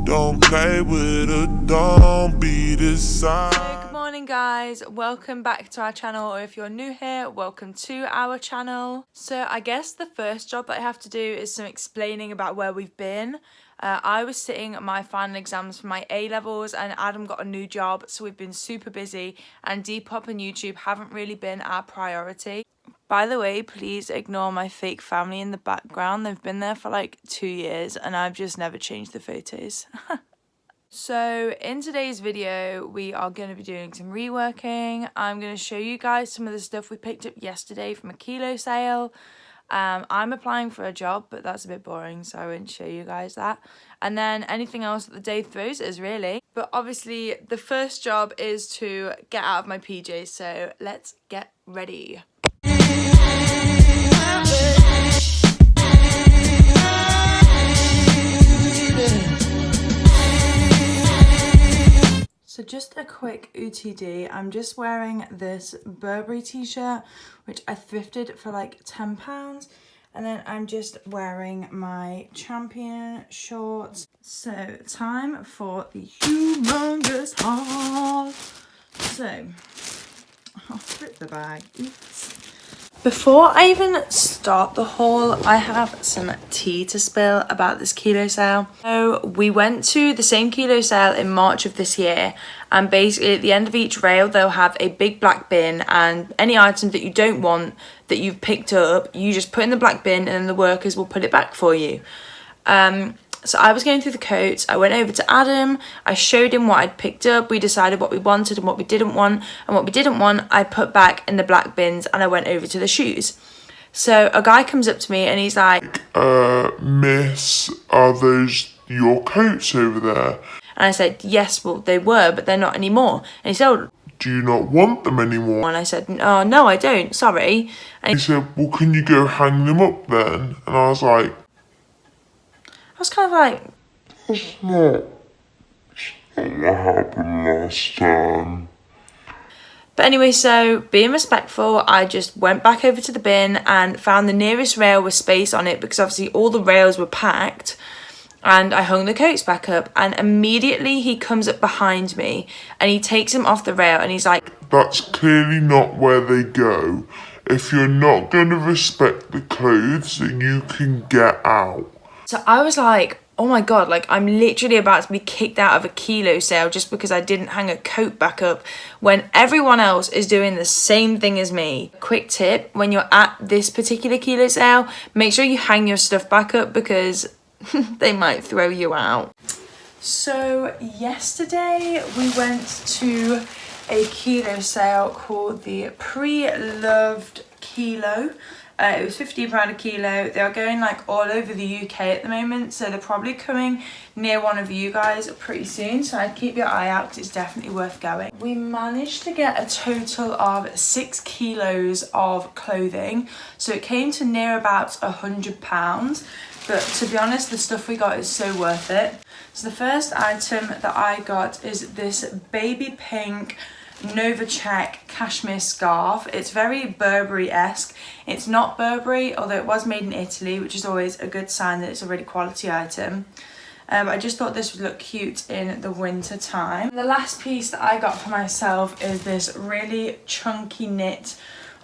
Don't play with her, don't be decide. So good morning guys, welcome back to our channel, or if you're new here, welcome to our channel. So I guess the first job that I have to do is some explaining about where we've been. I was sitting my final exams for my A-levels and Adam got a new job, so we've been super busy and Depop and YouTube haven't really been our priority. By the way, please ignore my fake family in the background. They've been there for like 2 years and I've just never changed the photos. So in today's video, we are going to be doing some reworking. I'm going to show you guys some of the stuff we picked up yesterday from a kilo sale. I'm applying for a job, but that's a bit boring, so I won't show you guys that. And then anything else that the day throws us, really. But obviously, the first job is to get out of my PJs, so let's get ready. So just a quick OTD, I'm just wearing this Burberry t-shirt, which I thrifted for like £10. And then I'm just wearing my Champion shorts. So time for the humongous haul. So, I'll flip the bag. Oops. Before I even start the haul, I have some tea to spill about this kilo sale. So we went to the same kilo sale in March of this year, and basically at the end of each rail they'll have a big black bin, and any items that you don't want that you've picked up, you just put in the black bin and then the workers will put it back for you. So I was going through the coats, I went over to Adam, I showed him what I'd picked up, we decided what we wanted and what we didn't want, and what we didn't want I put back in the black bins, and I went over to the shoes. So a guy comes up to me and he's like, Miss, are those your coats over there? And I said, yes, well they were, but they're not anymore. And he said, oh, do you not want them anymore? and I said, oh no I don't, sorry. And He said, well can you go hang them up then? And I was like, I was kind of like, that's not what happened last time. but anyway, so being respectful, I just went back over to the bin and found the nearest rail with space on it, because obviously all the rails were packed, and I hung the coats back up, and immediately he comes up behind me and he takes them off the rail and he's like, that's clearly not where they go. If you're not going to respect the clothes, then you can get out. So I was like, oh my god, like I'm literally about to be kicked out of a kilo sale just because I didn't hang a coat back up when everyone else is doing the same thing as me. Quick tip, when you're at this particular kilo sale, make sure you hang your stuff back up because they might throw you out. So yesterday we went to a kilo sale called the Pre-Loved Kilo. It was £15 a kilo. They are going like all over the UK at the moment, so they're probably coming near one of you guys pretty soon, so I'd keep your eye out because it's definitely worth going. We managed to get a total of 6 kilos of clothing, so it came to near about £100, but to be honest the stuff we got is so worth it. So the first item that I got is this baby pink Nova Check cashmere scarf. It's very Burberry-esque. It's not Burberry, although it was made in Italy, which is always a good sign that it's a really quality item. I just thought this would look cute in the winter time. The last piece that I got for myself is this really chunky knit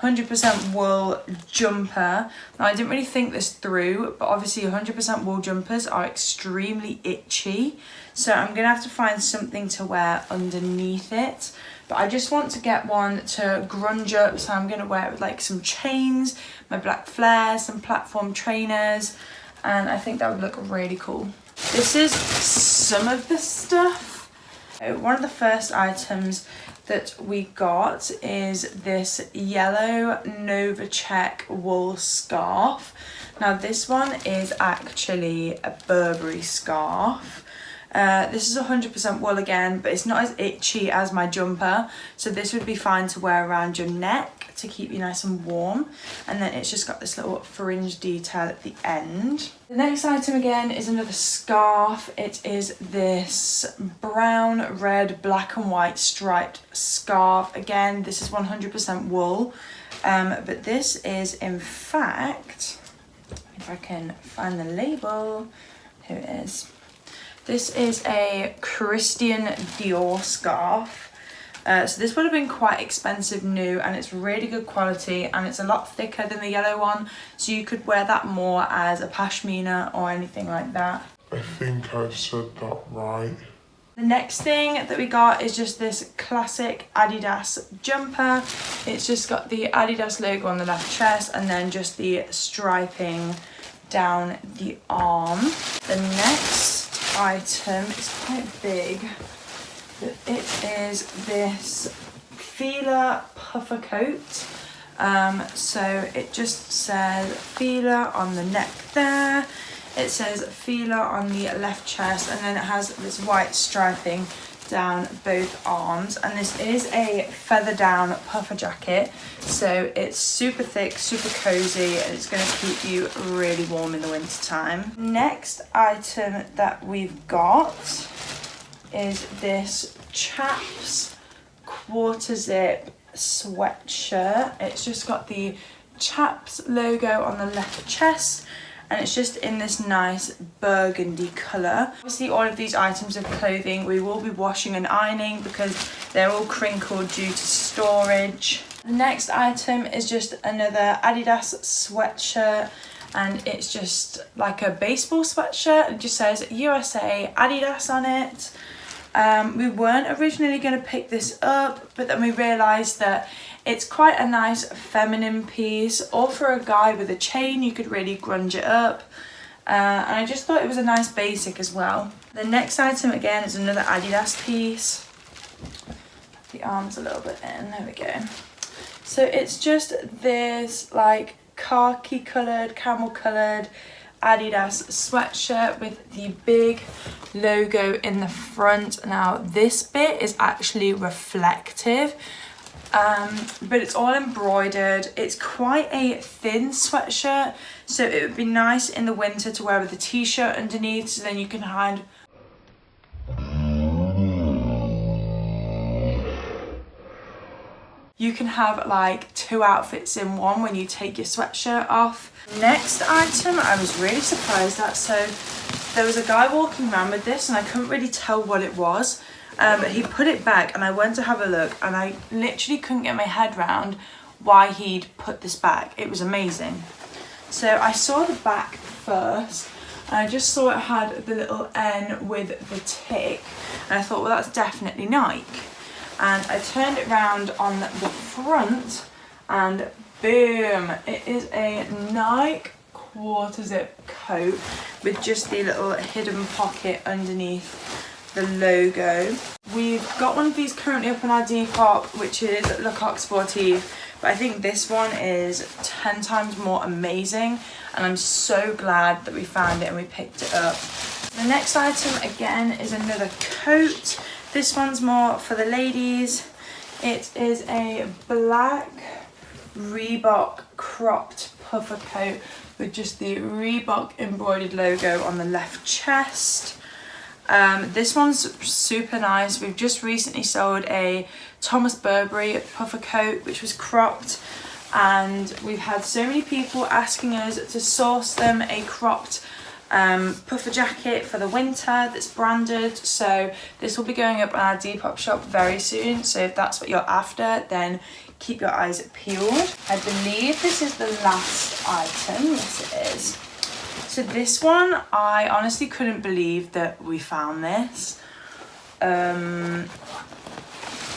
100% wool jumper. Now I didn't really think this through, but obviously 100% wool jumpers are extremely itchy, so I'm gonna have to find something to wear underneath it. But I just want to get one to grunge up, so I'm gonna wear it with like some chains, my black flares, some platform trainers, and I think that would look really cool. This is some of the stuff. One of the first items that we got is this yellow Nova Check wool scarf. Now this one is actually a Burberry scarf. This is 100% wool again, but it's not as itchy as my jumper, so this would be fine to wear around your neck to keep you nice and warm. And then it's just got this little fringe detail at the end. The next item again is another scarf. It is this brown, red, black and white striped scarf. Again, this is 100% wool, but this is in fact, if I can find the label, here it is. This is a Christian Dior scarf. So this would have been quite expensive new, and it's really good quality, and it's a lot thicker than the yellow one, so you could wear that more as a pashmina or anything like that. I think I've said that right. The next thing that we got is just this classic Adidas jumper. It's just got the Adidas logo on the left chest and then just the striping down the arm. The next item is quite big. It is this Fila puffer coat. So it just says Fila on the neck there. It says Fila on the left chest, and then it has this white striping down both arms. And this is a feather down puffer jacket, so it's super thick, super cozy, and it's going to keep you really warm in the winter time. Next item that we've got is this Chaps quarter zip sweatshirt. It's just got the Chaps logo on the left chest, and it's just in this nice burgundy colour. Obviously all of these items of clothing we will be washing and ironing because they're all crinkled due to storage. The next item is just another Adidas sweatshirt, and it's just like a baseball sweatshirt. It just says USA Adidas on it. We weren't originally going to pick this up, but then we realised that it's quite a nice feminine piece, or for a guy with a chain you could really grunge it up, and I just thought it was a nice basic as well. The next item again is another Adidas piece. The arm's a little bit in, there we go. So it's just this like khaki coloured, camel coloured Adidas sweatshirt with the big logo in the front. Now this bit is actually reflective, but it's all embroidered. It's quite a thin sweatshirt, so it would be nice in the winter to wear with a t-shirt underneath, so then you can hide. You can have like 2 outfits in one when you take your sweatshirt off. Next item I was really surprised at. So there was a guy walking around with this and I couldn't really tell what it was. But he put it back and I went to have a look, and I literally couldn't get my head around why he'd put this back. It was amazing. So I saw the back first, and I just saw it had the little N with the tick, and I thought, well, that's definitely Nike. And I turned it around on the front, and boom, it is a Nike quarter zip coat with just the little hidden pocket underneath the logo. We've got one of these currently up on our Depop, which is Le Coq Sportif, but I think this one is 10 times more amazing, and I'm so glad that we found it and we picked it up. The next item again is another coat. This one's more for the ladies. It is a black Reebok cropped puffer coat with just the Reebok embroidered logo on the left chest. This one's super nice. We've just recently sold a Thomas Burberry puffer coat which was cropped, and we've had so many people asking us to source them a cropped puffer jacket for the winter that's branded, so this will be going up on our Depop shop very soon. So if that's what you're after, then keep your eyes peeled. I believe this is the last item. Yes, it is. So this one, I honestly couldn't believe that we found this. I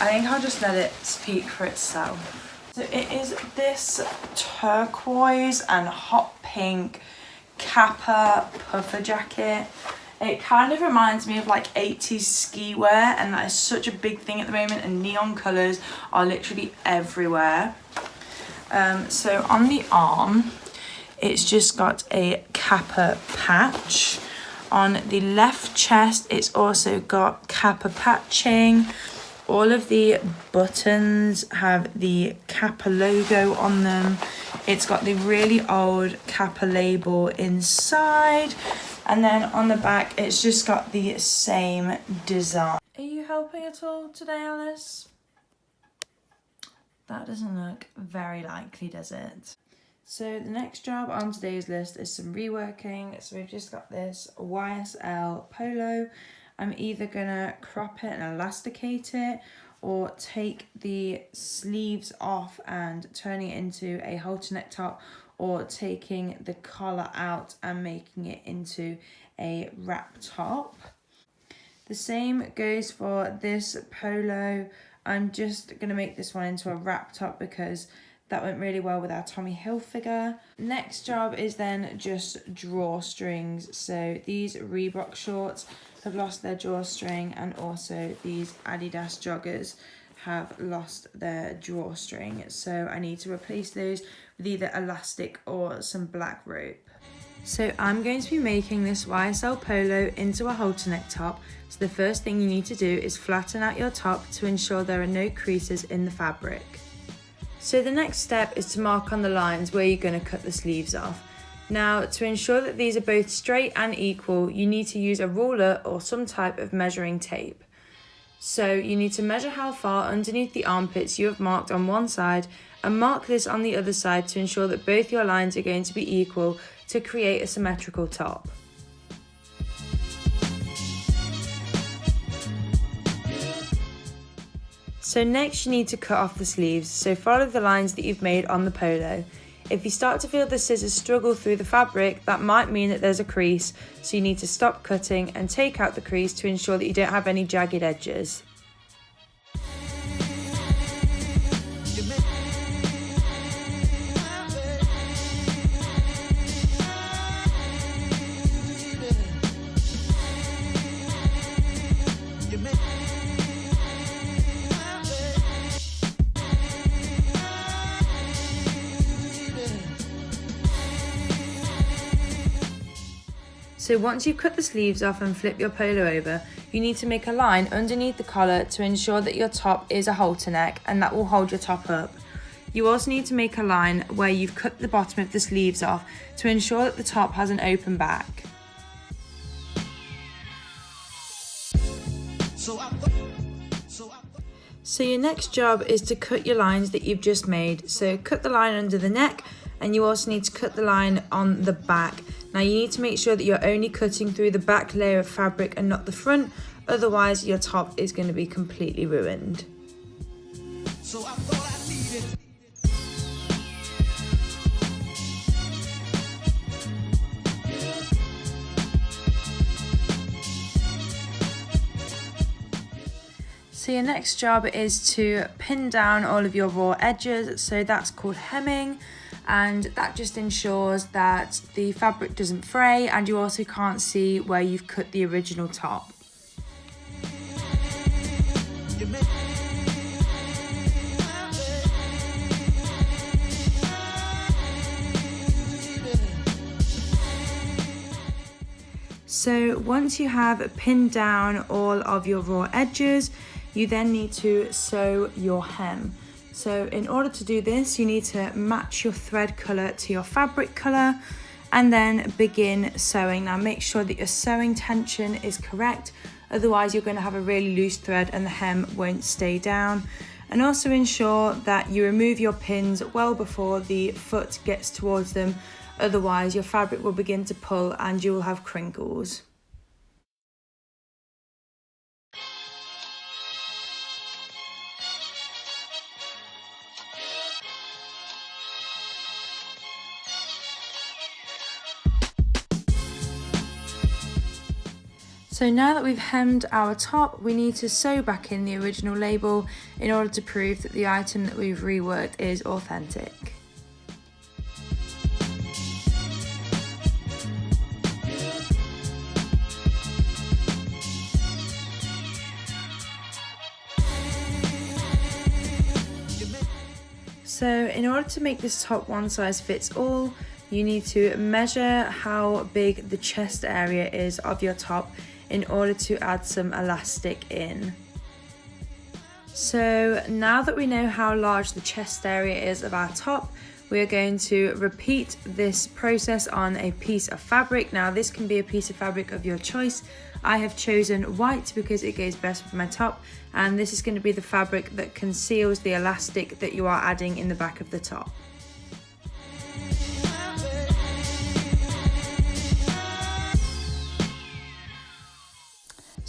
think I'll just let it speak for itself. So it is this turquoise and hot pink Kappa puffer jacket. It kind of reminds me of like 80s ski wear, and that is such a big thing at the moment, and neon colours are literally everywhere. So on the arm, it's just got a Kappa patch. On the left chest, it's also got Kappa patching. All of the buttons have the Kappa logo on them. It's got the really old Kappa label inside. And then on the back, it's just got the same design. Are you helping at all today, Alice? That doesn't look very likely, does it? So the next job on today's list is some reworking. So we've just got this YSL polo. I'm either gonna crop it and elasticate it, or take the sleeves off and turning it into a halter neck top, or taking the collar out and making it into a wrap top. The same goes for this polo. I'm just gonna make this one into a wrap top because that went really well with our Tommy Hilfiger. Next job is then just drawstrings. So these Reebok shorts have lost their drawstring, and also these Adidas joggers have lost their drawstring. So I need to replace those with either elastic or some black rope. So I'm going to be making this YSL polo into a halter neck top. So the first thing you need to do is flatten out your top to ensure there are no creases in the fabric. So the next step is to mark on the lines where you're going to cut the sleeves off. Now, to ensure that these are both straight and equal, you need to use a ruler or some type of measuring tape. So you need to measure how far underneath the armpits you have marked on one side, and mark this on the other side to ensure that both your lines are going to be equal to create a symmetrical top. So next you need to cut off the sleeves, so follow the lines that you've made on the polo. If you start to feel the scissors struggle through the fabric, that might mean that there's a crease, so you need to stop cutting and take out the crease to ensure that you don't have any jagged edges. So once you've cut the sleeves off and flip your polo over, you need to make a line underneath the collar to ensure that your top is a halter neck, and that will hold your top up. You also need to make a line where you've cut the bottom of the sleeves off to ensure that the top has an open back. So your next job is to cut your lines that you've just made. So cut the line under the neck, and you also need to cut the line on the back. Now you need to make sure that you're only cutting through the back layer of fabric and not the front, otherwise your top is going to be completely ruined. So I thought I needed. So your next job is to pin down all of your raw edges, so that's called hemming, and that just ensures that the fabric doesn't fray, and you also can't see where you've cut the original top. So once you have pinned down all of your raw edges, you then need to sew your hem. So in order to do this, you need to match your thread colour to your fabric colour and then begin sewing. Now make sure that your sewing tension is correct, otherwise you're going to have a really loose thread and the hem won't stay down. And also ensure that you remove your pins well before the foot gets towards them, otherwise your fabric will begin to pull and you will have crinkles. So now that we've hemmed our top, we need to sew back in the original label in order to prove that the item that we've reworked is authentic. So in order to make this top one size fits all, you need to measure how big the chest area is of your top in order to add some elastic in. So now that we know how large the chest area is of our top, we are going to repeat this process on a piece of fabric. Now this can be a piece of fabric of your choice. I have chosen white because it goes best with my top, and this is going to be the fabric that conceals the elastic that you are adding in the back of the top.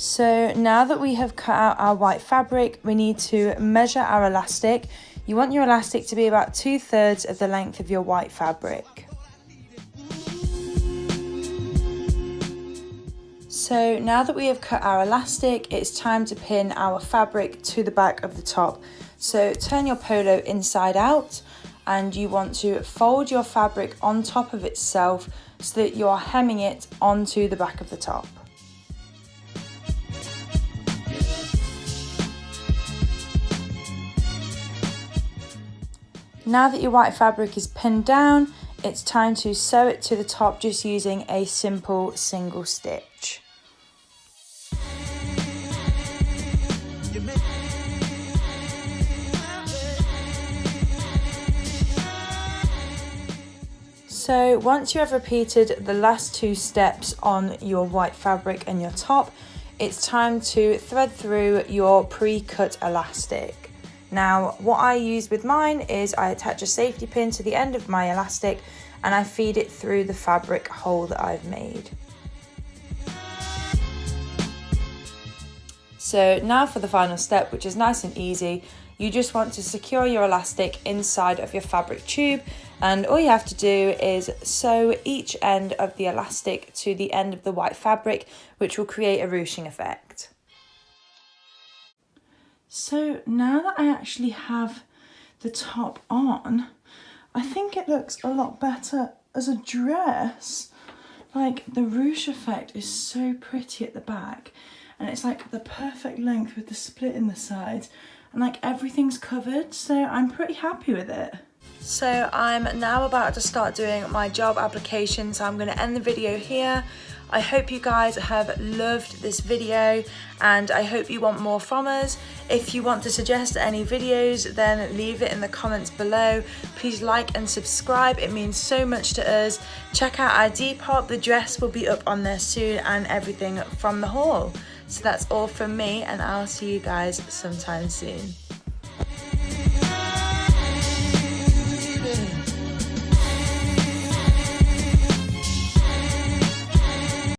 So now that we have cut out our white fabric, we need to measure our elastic. You want your elastic to be about 2/3 of the length of your white fabric. So now that we have cut our elastic, it's time to pin our fabric to the back of the top. So turn your polo inside out, and you want to fold your fabric on top of itself so that you are hemming it onto the back of the top. Now that your white fabric is pinned down, it's time to sew it to the top just using a simple single stitch. So once you have repeated the last 2 steps on your white fabric and your top, it's time to thread through your pre-cut elastic. Now, what I use with mine is I attach a safety pin to the end of my elastic and I feed it through the fabric hole that I've made. So now for the final step, which is nice and easy. You just want to secure your elastic inside of your fabric tube, and all you have to do is sew each end of the elastic to the end of the white fabric, which will create a ruching effect. So now that I actually have the top on, I think it looks a lot better as a dress. Like, the ruche effect is so pretty at the back, and it's like the perfect length with the split in the sides, and like everything's covered, so I'm pretty happy with it. So I'm now about to start doing my job application, so I'm going to end the video here. I hope you guys have loved this video, and I hope you want more from us. If you want to suggest any videos, then leave it in the comments below. Please like and subscribe, it means so much to us. Check out our Depop, the dress will be up on there soon, and everything from the haul. So that's all from me, and I'll see you guys sometime soon.